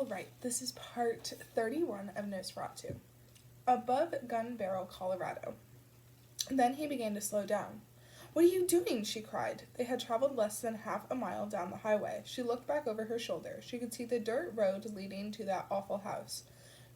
All right, this is part 31 of Nos4a2. Above Gun Barrel, Colorado. Then he began to slow down. "What are you doing?" she cried. They had traveled less than half a mile down the highway. She looked back over her shoulder. She could see the dirt road leading to that awful house.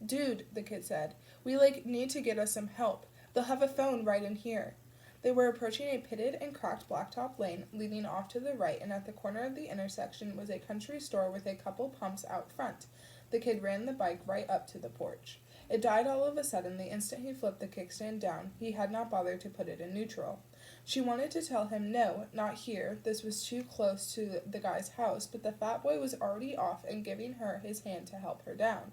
"Dude," the kid said, "we need to get us some help. They'll have a phone right in here." They were approaching a pitted and cracked blacktop lane leading off to the right, and at the corner of the intersection was a country store with a couple pumps out front. The kid ran the bike right up to the porch. It died all of a sudden the instant he flipped the kickstand down. He had not bothered to put it in neutral. She wanted to tell him no, not here, this was too close to the guy's house, but the fat boy was already off and giving her his hand to help her down.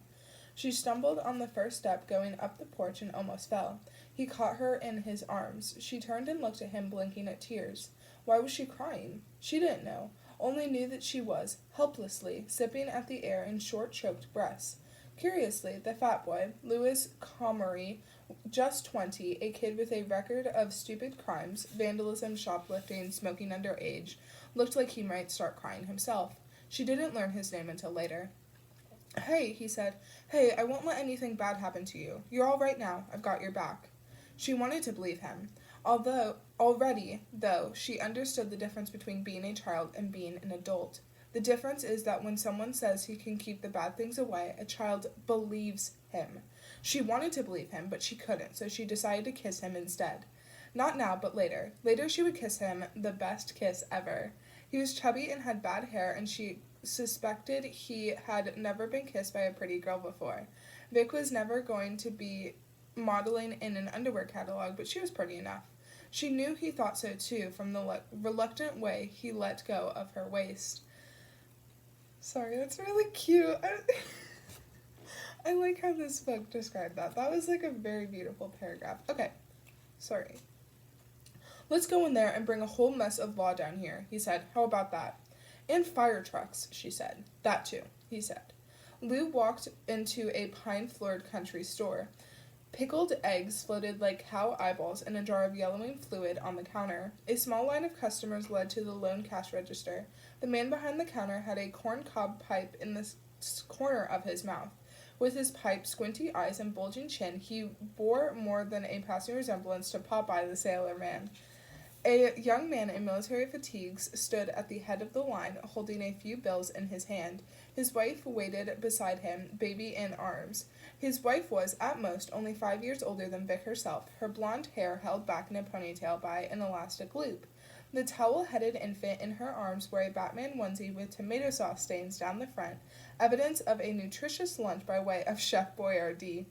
She stumbled on the first step going up the porch and almost fell. He caught her in his arms. She turned and looked at him, blinking at tears. Why was she crying? She didn't know, only knew that she was, helplessly, sipping at the air in short, choked breaths. Curiously, the fat boy, Louis Comrie, just 20, a kid with a record of stupid crimes, vandalism, shoplifting, smoking underage, looked like he might start crying himself. She didn't learn his name until later. "Hey," he said. "Hey, I won't let anything bad happen to you. You're all right now. I've got your back." She wanted to believe him. Already, though, she understood the difference between being a child and being an adult. The difference is that when someone says he can keep the bad things away, a child believes him. She wanted to believe him, but she couldn't, so she decided to kiss him instead. Not now, but later. Later she would kiss him, the best kiss ever. He was chubby and had bad hair, and she suspected he had never been kissed by a pretty girl before. Vic was never going to be modeling in an underwear catalog, but she was pretty enough. She knew he thought so too, from the reluctant way he let go of her waist. Sorry, that's really cute. I like how this book described that. That was like a very beautiful paragraph. Okay, sorry. "Let's go in there and bring a whole mess of law down here," he said. "How about that?" "And fire trucks," she said. "That too," he said. Lou walked into a pine-floored country store. Pickled eggs floated like cow eyeballs in a jar of yellowing fluid on the counter. A small line of customers led to the lone cash register. The man behind the counter had a corncob pipe in the corner of his mouth. With his pipe, squinty eyes, and bulging chin, he bore more than a passing resemblance to Popeye the Sailor Man. A young man in military fatigues stood at the head of the line, holding a few bills in his hand. His wife waited beside him, baby in arms. His wife was, at most, only 5 years older than Vic herself, her blonde hair held back in a ponytail by an elastic loop. The towel-headed infant in her arms wore a Batman onesie with tomato sauce stains down the front, evidence of a nutritious lunch by way of Chef Boyardee.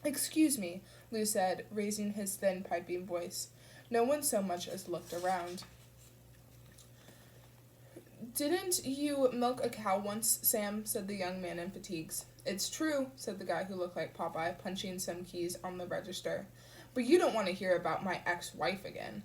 "Excuse me," Lou said, raising his thin, piping voice. No one so much as looked around. "Didn't you milk a cow once, Sam?" said the young man in fatigues. "It's true," said the guy who looked like Popeye, punching some keys on the register. "But you don't want to hear about my ex-wife again."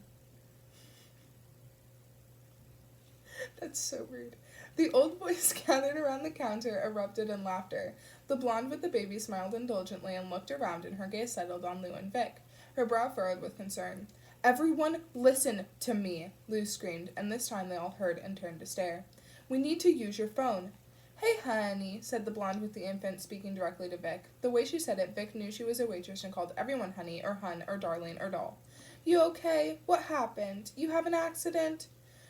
That's so rude. The old boys gathered around the counter erupted in laughter. The blonde with the baby smiled indulgently and looked around, and her gaze settled on Lou and Vic. Her brow furrowed with concern. "Everyone, listen to me," Lou screamed, and this time they all heard and turned to stare. "We need to use your phone." "Hey, honey," said the blonde with the infant, speaking directly to Vic. The way she said it, Vic knew she was a waitress and called everyone honey or hun or darling or doll. "You okay? What happened? You have an accident?"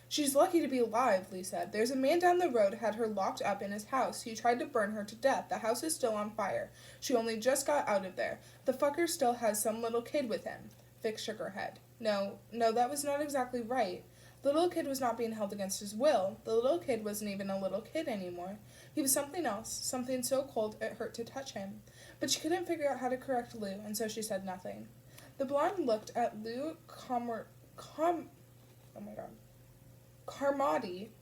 "She's lucky to be alive," Lee said. "There's a man down the road had her locked up in his house. He tried to burn her to death. The house is still on fire. She only just got out of there. The fucker still has some little kid with him." Vic shook her head. No, that was not exactly right. The little kid was not being held against his will. The little kid wasn't even a little kid anymore. He was something else, something so cold it hurt to touch him. But she couldn't figure out how to correct Lou, and so she said nothing. The blonde looked at Lou Carmody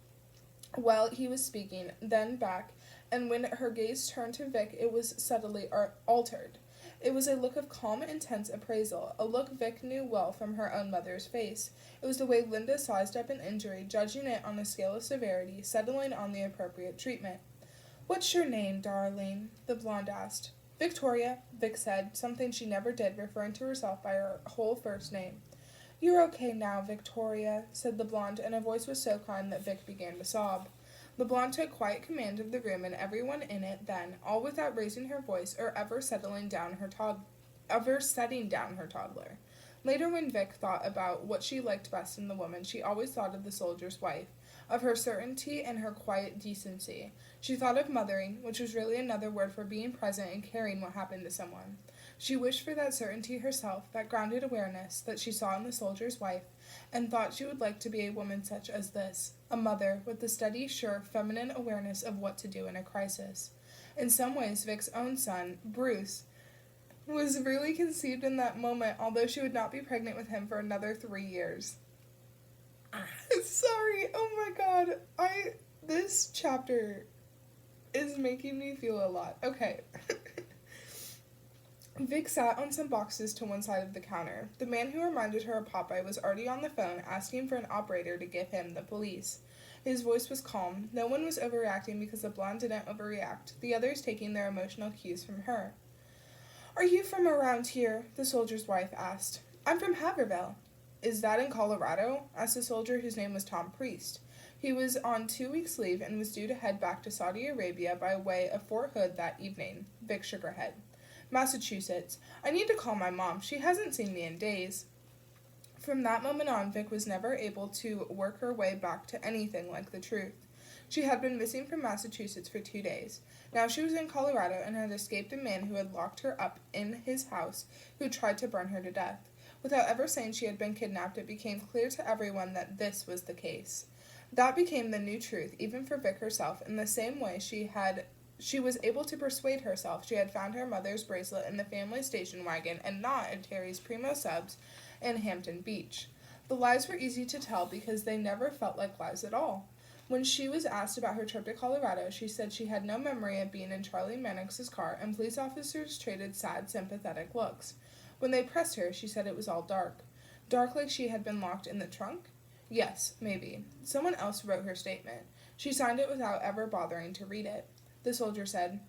while he was speaking, then back, and when her gaze turned to Vic, it was subtly altered. It was a look of calm, intense appraisal, a look Vic knew well from her own mother's face. It was the way Linda sized up an injury, judging it on a scale of severity, settling on the appropriate treatment. "What's your name, darling?" the blonde asked. "Victoria," Vic said, something she never did, referring to herself by her whole first name. "You're okay now, Victoria," said the blonde, and her voice was so kind that Vic began to sob. The blonde took quiet command of the room and everyone in it then, all without raising her voice or ever setting down her toddler. Later, when Vic thought about what she liked best in the woman, she always thought of the soldier's wife, of her certainty and her quiet decency. She thought of mothering, which was really another word for being present and caring what happened to someone. She wished for that certainty herself, that grounded awareness that she saw in the soldier's wife, and thought she would like to be a woman such as this, a mother with the steady, sure, feminine awareness of what to do in a crisis. In some ways, Vic's own son, Bruce, was really conceived in that moment, although she would not be pregnant with him for another 3 years. Sorry, oh my god, this chapter is making me feel a lot. Okay. Vic sat on some boxes to one side of the counter. The man who reminded her of Popeye was already on the phone, asking for an operator to give him the police. His voice was calm. No one was overreacting because the blonde didn't overreact, the others taking their emotional cues from her. "Are you from around here?" the soldier's wife asked. "I'm from Haverhill." "Is that in Colorado?" asked a soldier whose name was Tom Priest. He was on 2 weeks' leave and was due to head back to Saudi Arabia by way of Fort Hood that evening. Vic shook her head. "Massachusetts. I need to call my mom. She hasn't seen me in days." From that moment on, Vic was never able to work her way back to anything like the truth. She had been missing from Massachusetts for 2 days. Now she was in Colorado and had escaped a man who had locked her up in his house, who tried to burn her to death. Without ever saying she had been kidnapped, it became clear to everyone that this was the case. That became the new truth, even for Vic herself, in the same way she was able to persuade herself she had found her mother's bracelet in the family station wagon and not in Terry's Primo Subs in Hampton Beach. The lies were easy to tell because they never felt like lies at all. When she was asked about her trip to Colorado, she said she had no memory of being in Charlie Mannix's car, and police officers traded sad, sympathetic looks. When they pressed her, she said it was all dark. Dark like she had been locked in the trunk? Yes, maybe. Someone else wrote her statement. She signed it without ever bothering to read it. The soldier said,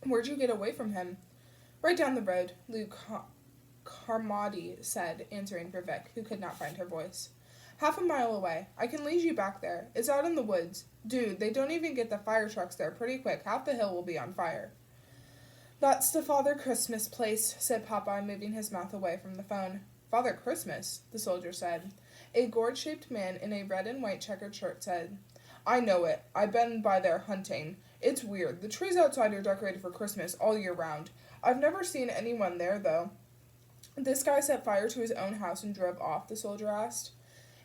"Where'd you get away from him?" "Right down the road," Lou Carmody said, answering for Vic, who could not find her voice. "Half a mile away. I can lead you back there. It's out in the woods. Dude, they don't even get the fire trucks there pretty quick. Half the hill will be on fire." "That's the Father Christmas place," said Popeye, moving his mouth away from the phone. "Father Christmas?" the soldier said. A gourd-shaped man in a red and white checkered shirt said, "I know it. I've been by there hunting. It's weird. The trees outside are decorated for Christmas all year round. I've never seen anyone there, though." "This guy set fire to his own house and drove off?" the soldier asked.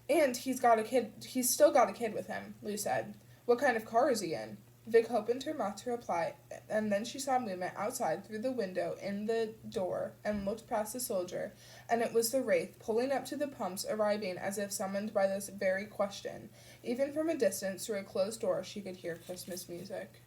"And he's still got a kid with him," Lou said. "What kind of car is he in?" Vic opened her mouth to reply, and then she saw movement outside through the window in the door and looked past the soldier, and it was the Wraith, pulling up to the pumps, arriving as if summoned by this very question. Even from a distance, through a closed door, she could hear Christmas music.